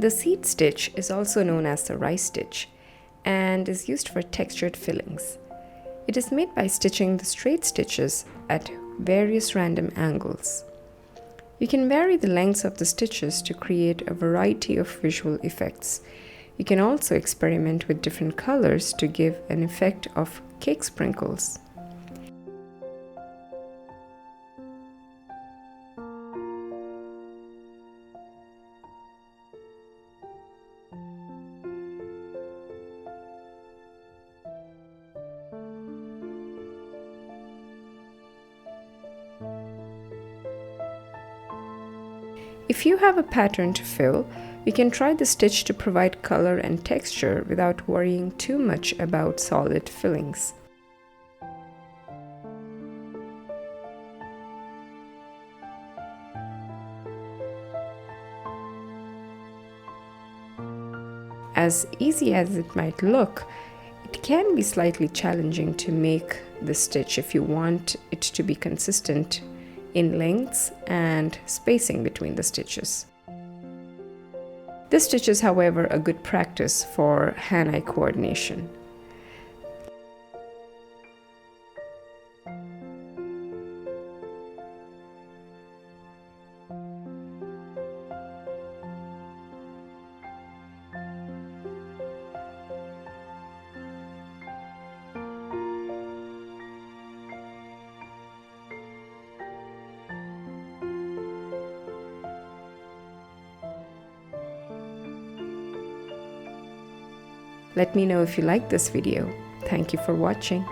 The seed stitch is also known as the Reisstich and is used for textured fillings. It is made by stitching the straight stitches at various random angles. You can vary the lengths of the stitches to create a variety of visual effects. You can also experiment with different colors to give an effect of cake sprinkles. If you have a pattern to fill, you can try the stitch to provide color and texture without worrying too much about solid fillings. As easy as it might look, it can be slightly challenging to make the stitch if you want it to be consistent in lengths and spacing between the stitches. This stitch is, however, a good practice for hand-eye coordination. Let me know if you like this video. Thank you for watching.